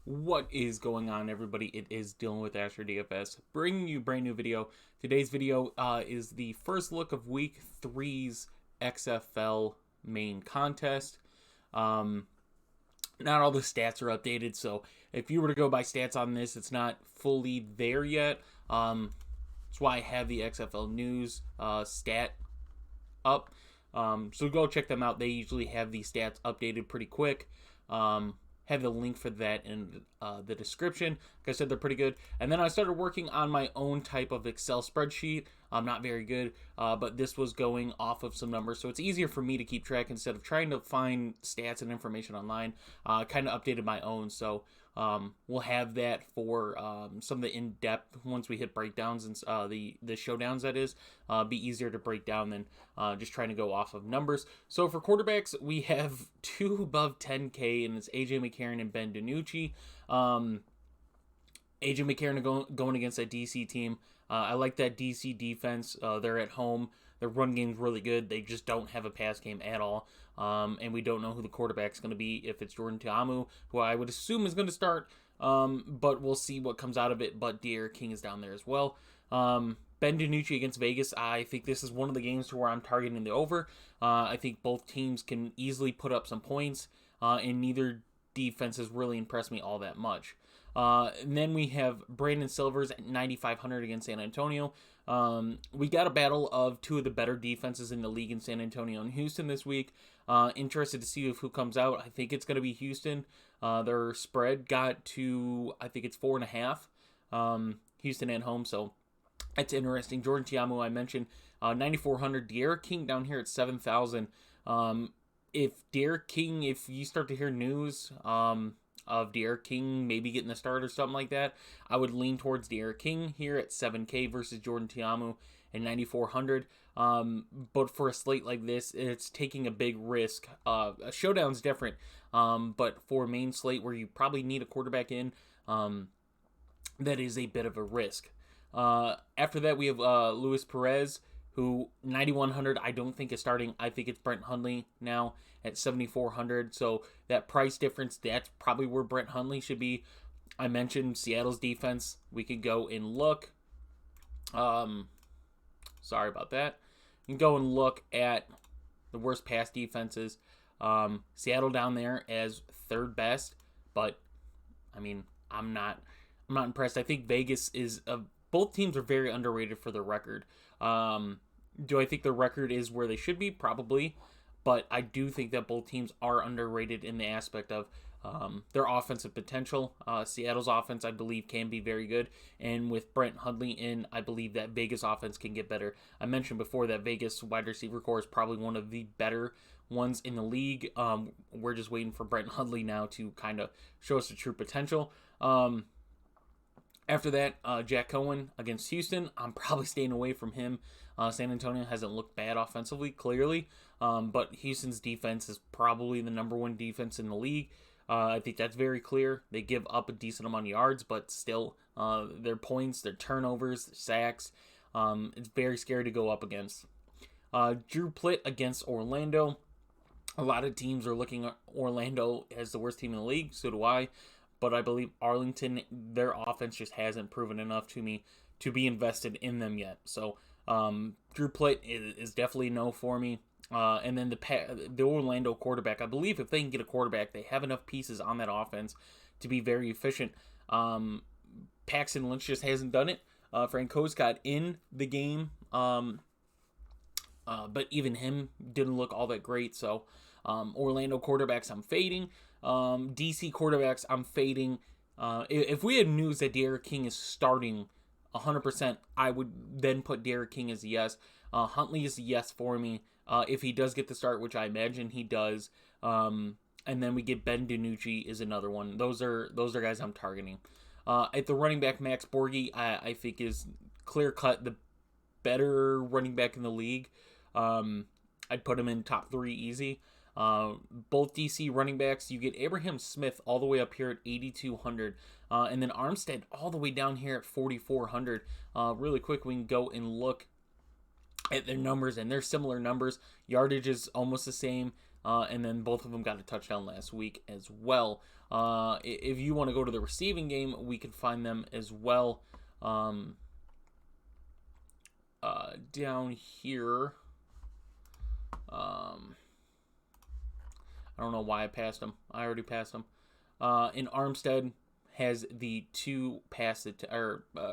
What is going on, everybody? It is Dylan with Astrodfs DFS, bringing you a brand new video. Today's video is the first look of Week 3's XFL main contest. Not all the stats are updated, so if you were to go by stats on this, it's not fully there yet. That's why I have the XFL news stat up. So go check them out. They usually have these stats updated pretty quick. Have the link for that in the description. Like I said, they're pretty good. And then I started working on my own type of Excel spreadsheet. I'm not very good, but this was going off of some numbers, so it's easier for me to keep track instead of trying to find stats and information online. Kind of updated my own, so we'll have that for some of the in-depth once we hit breakdowns and the showdowns. That is, be easier to break down than just trying to go off of numbers. So for quarterbacks, we have two above 10K, and it's AJ McCarron and Ben DiNucci. AJ McCarron going against a DC team. I like that DC defense. They're at home. Their run game's really good. They just don't have a pass game at all. And we don't know who the quarterback's going to be, if it's Jordan Ta'amu, who I would assume is going to start. But we'll see what comes out of it. But D'Eriq King is down there as well. Ben DiNucci against Vegas. I think this is one of the games where I'm targeting the over. I think both teams can easily put up some points. And neither defense has really impressed me all that much. And then we have Brandon Silvers at 9,500 against San Antonio. We got a battle of two of the better defenses in the league in San Antonio and Houston this week. Interested to see who comes out. I think it's going to be Houston. Their spread got to, I think it's 4.5. Houston at home, so that's interesting. Jordan Ta'amu, I mentioned, 9,400. D'Eriq King down here at 7,000. If D'Eriq King, if you start to hear news of D'Eriq King maybe getting the start or something like that, I would lean towards D'Eriq King here at 7K versus Jordan Ta'amu at 9,400. But for a slate like this, it's taking a big risk. A showdown's different, but for a main slate where you probably need a quarterback in, that is a bit of a risk. After that, we have Luis Perez, who 9,100 I don't think is starting. I think it's Brent Hundley now at 7,400. So that price difference, that's probably where Brent Hundley should be. I mentioned Seattle's defense. We could go and look. Sorry about that. You can go and look at the worst pass defenses. Seattle down there as third best, but I mean, I'm not impressed. I think Vegas is both teams are very underrated for their record. Do I think their record is where they should be? Probably. But I do think that both teams are underrated in the aspect of their offensive potential. Seattle's offense, I believe, can be very good. And with Brent Hundley in, I believe that Vegas offense can get better. I mentioned before that Vegas wide receiver core is probably one of the better ones in the league. We're just waiting for Brent Hundley now to kind of show us the true potential. After that, Jack Cohen against Houston. I'm probably staying away from him. San Antonio hasn't looked bad offensively, clearly. But Houston's defense is probably the number one defense in the league. I think that's very clear. They give up a decent amount of yards, but still, their points, their turnovers, their sacks, it's very scary to go up against. Drew Plitt against Orlando. A lot of teams are looking at Orlando as the worst team in the league. So do I. But I believe Arlington, their offense just hasn't proven enough to me to be invested in them yet. So Drew Plitt is definitely no for me. And then the Orlando quarterback, I believe if they can get a quarterback, they have enough pieces on that offense to be very efficient. Paxton Lynch just hasn't done it. Franco's got in the game, but even him didn't look all that great. So Orlando quarterbacks I'm fading. DC quarterbacks I'm fading. If we had news that D'Eriq King is starting 100%, I would then put D'Eriq King as a yes. Huntley is a yes for me. If he does get the start, which I imagine he does. And then we get Ben DiNucci is another one. Those are guys I'm targeting. At the running back, Max Borghi, I think is clear cut the better running back in the league. I'd put him in top 3 easy. Both DC running backs, you get Abraham Smith all the way up here at 8,200, and then Armstead all the way down here at 4,400. Really quick, we can go and look at their numbers, and they're similar numbers. Yardage is almost the same, and then both of them got a touchdown last week as well. If you want to go to the receiving game, we can find them as well. Down here, I don't know why I passed them. I already passed them. In Armstead has the 2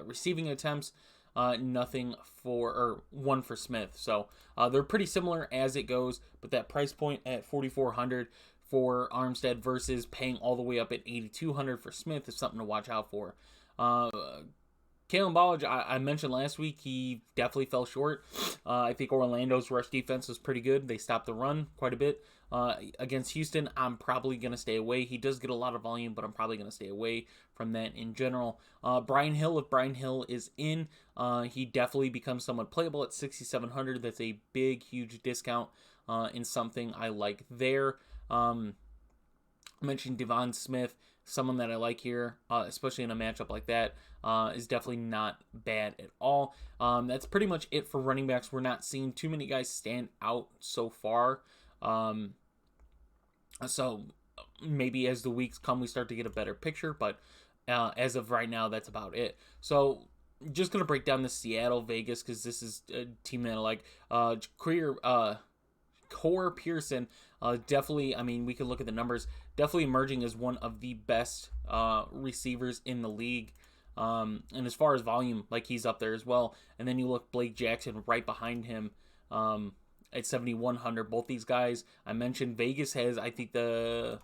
receiving attempts. Nothing or 1 for Smith. So they're pretty similar as it goes, but that price point at $4,400 for Armstead versus paying all the way up at $8,200 for Smith is something to watch out for. Kalen Ballage, I mentioned last week, he definitely fell short. I think Orlando's rush defense was pretty good. They stopped the run quite a bit. Against Houston, I'm probably going to stay away. He does get a lot of volume, but I'm probably going to stay away from that in general. Brian Hill, if Brian Hill is in, he definitely becomes somewhat playable at $6,700. That's a big, huge discount in something I like there. I mentioned Devon Smith, someone that I like here, especially in a matchup like that, is definitely not bad at all. That's pretty much it for running backs. We're not seeing too many guys stand out so far. So maybe as the weeks come, we start to get a better picture, but as of right now, that's about it. So just going to break down the Seattle Vegas, because this is a team that I like. Core Pearson, definitely, I mean, we could look at the numbers, definitely emerging as one of the best receivers in the league. And as far as volume, like, he's up there as well. And then you look Blake Jackson right behind him at 7,100. Both these guys, I mentioned Vegas has, I think they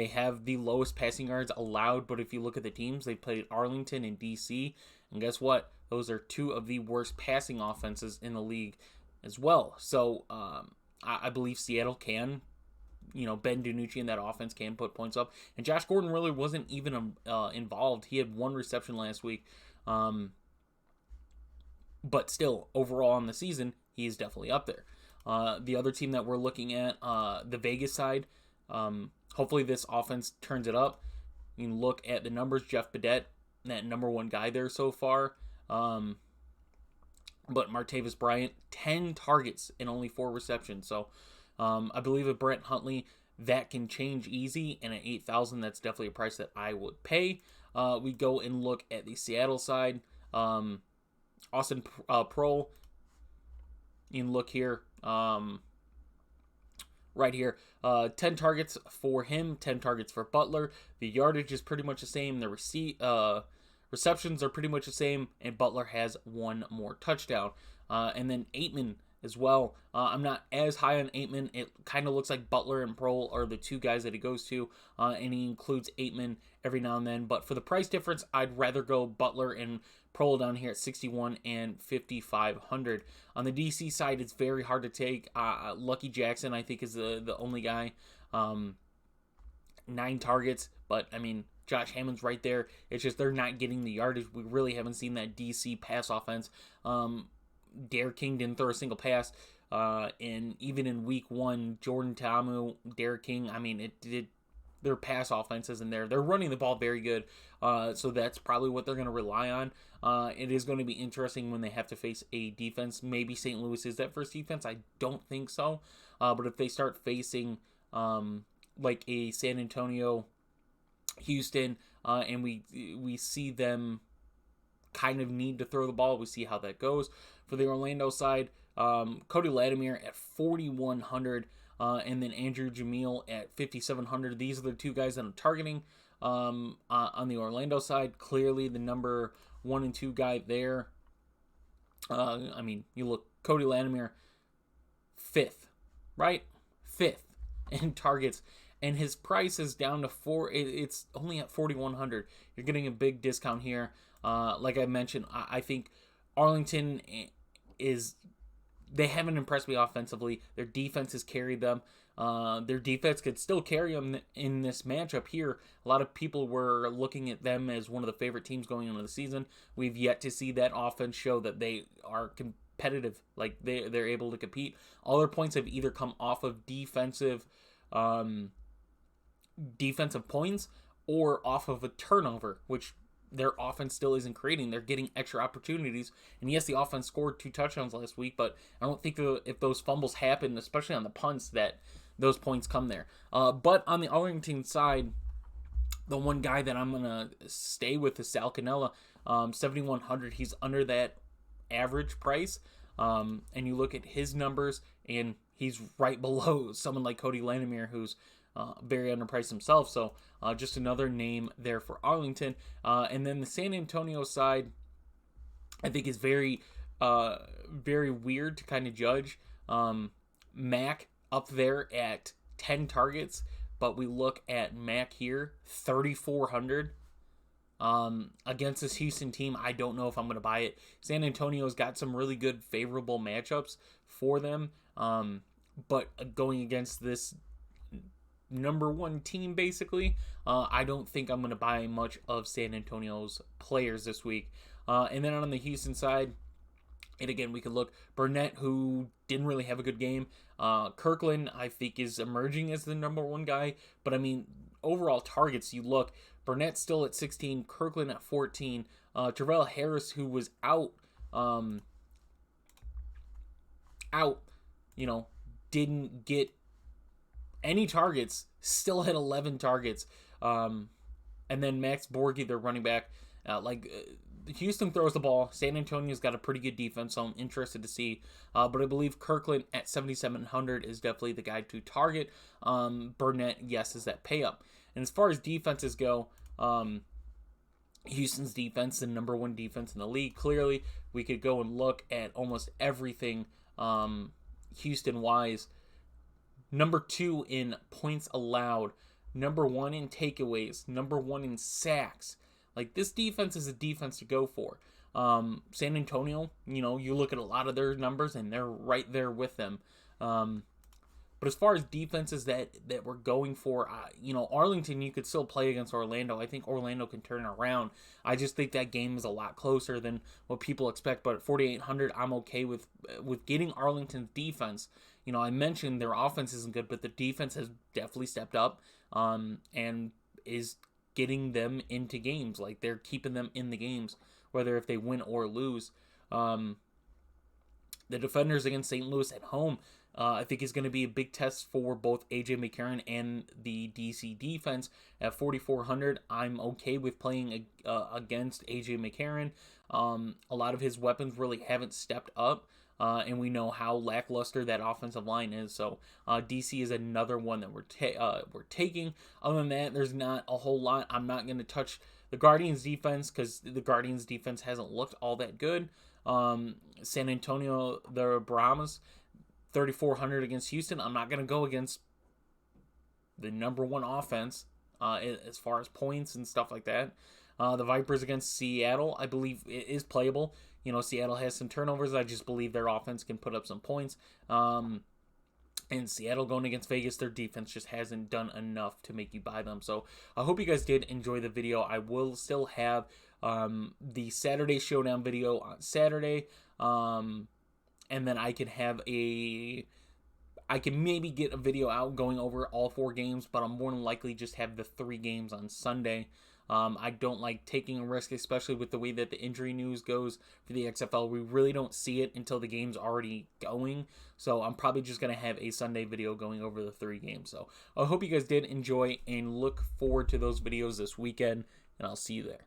have the lowest passing yards allowed, but if you look at the teams, they played Arlington and DC, and guess what? Those are 2 of the worst passing offenses in the league as well. So I believe Seattle can, Ben DiNucci and that offense can put points up. And Josh Gordon really wasn't even involved. He had 1 reception last week. But still, overall on the season, he is definitely up there. The other team that we're looking at, the Vegas side, hopefully this offense turns it up. You can look at the numbers. Jeff Badette, that number 1 guy there so far. But Martavis Bryant, 10 targets and only 4 receptions. So I believe with Brett Huntley, that can change easy. And at $8,000, that's definitely a price that I would pay. We go and look at the Seattle side. Austin Prohl, you can look here. Right here, 10 targets for him, 10 targets for Butler. The yardage is pretty much the same. The receptions are pretty much the same, and Butler has 1 more touchdown. And then Aitman as well. I'm not as high on Aitman. It kind of looks like Butler and Prohl are the 2 guys that he goes to, and he includes Aitman every now and then. But for the price difference, I'd rather go Butler and Prohl down here at $6,100 and $5,500. On the DC side, it's very hard to take. Lucky Jackson, I think, is the only guy. 9 targets, but I mean, Josh Hammond's right there. It's just they're not getting the yardage. We really haven't seen that DC pass offense. Derek King didn't throw a single pass. And even in week 1, Jordan Ta'amu, Derek King, I mean, their pass offense isn't there. They're running the ball very good. So that's probably what they're going to rely on. It is going to be interesting when they have to face a defense. Maybe St. Louis is that first defense. I don't think so. But if they start facing like a San Antonio, Houston, and we see them kind of need to throw the ball, we see how that goes. For the Orlando side, Cody Latimer at $4,100, and then Andrew Jamil at $5,700. These are the 2 guys that I'm targeting. On the Orlando side, clearly the number 1 and 2 guy there. I mean, you look, Cody Latimer, 5th, right? 5th in targets, and his price is down to it's only at $4,100. You're getting a big discount here. Like I mentioned, I think Arlington they haven't impressed me offensively. Their defense has carried them. Their defense could still carry them in this matchup here. A lot of people were looking at them as one of the favorite teams going into the season. We've yet to see that offense show that they are competitive, like they're able to compete. All their points have either come off of defensive points or off of a turnover, which their offense still isn't creating. They're getting extra opportunities. And yes, the offense scored 2 touchdowns last week, but I don't think if those fumbles happen, especially on the punts, that those points come there. But on the Arlington side, the one guy that I'm going to stay with is Sal Cannella, 7,100. He's under that average price. And you look at his numbers, and he's right below someone like Cody Landemire, who's very underpriced himself. So just another name there for Arlington. And then the San Antonio side, I think is very weird to kind of judge. Mac up there at 10 targets, but we look at Mac here, 3,400. Against this Houston team, I don't know if I'm going to buy it. San Antonio's got some really good favorable matchups for them, but going against this number one team, basically, I don't think I'm going to buy much of San Antonio's players this week. And then on the Houston side, and again, we could look Burnett, who didn't really have a good game. Kirkland, I think, is emerging as the number one guy. But, I mean, overall targets, you look, Burnett still at 16, Kirkland at 14. Terrell Harris, who was out, didn't get any targets, still had 11 targets. And then Max Borghi, their running back, Houston throws the ball. San Antonio's got a pretty good defense, so I'm interested to see. But I believe Kirkland at 7,700 is definitely the guy to target. Burnett, yes, is that pay up. And as far as defenses go, Houston's defense, the number one defense in the league. Clearly, we could go and look at almost everything Houston-wise. Number 2 in points allowed. Number 1 in takeaways. Number 1 in sacks. Like, this defense is a defense to go for. San Antonio, you look at a lot of their numbers, and they're right there with them. But as far as defenses that we're going for, Arlington, you could still play against Orlando. I think Orlando can turn around. I just think that game is a lot closer than what people expect. But at 4,800, I'm okay with getting Arlington's defense. I mentioned their offense isn't good, but the defense has definitely stepped up and is getting them into games. Like, they're keeping them in the games, whether if they win or lose. The Defenders against St. Louis at home, I think is going to be a big test for both A.J. McCarron and the DC defense. At 4,400, I'm okay with playing against A.J. McCarron. A lot of his weapons really haven't stepped up, and we know how lackluster that offensive line is. So DC is another one that we're taking. Other than that, there's not a whole lot. I'm not going to touch the Guardians defense because the Guardians defense hasn't looked all that good. San Antonio, the Brahmas, 3,400 against Houston. I'm not going to go against the number one offense as far as points and stuff like that. The Vipers against Seattle, I believe it is playable. Seattle has some turnovers. I just believe their offense can put up some points. And Seattle going against Vegas, their defense just hasn't done enough to make you buy them. So I hope you guys did enjoy the video. I will still have the Saturday Showdown video on Saturday. And then I can maybe get a video out going over all 4 games, but I'm more than likely just have the 3 games on Sunday. I don't like taking a risk, especially with the way that the injury news goes for the XFL. We really don't see it until the game's already going. So I'm probably just going to have a Sunday video going over the 3 games. So I hope you guys did enjoy and look forward to those videos this weekend, and I'll see you there.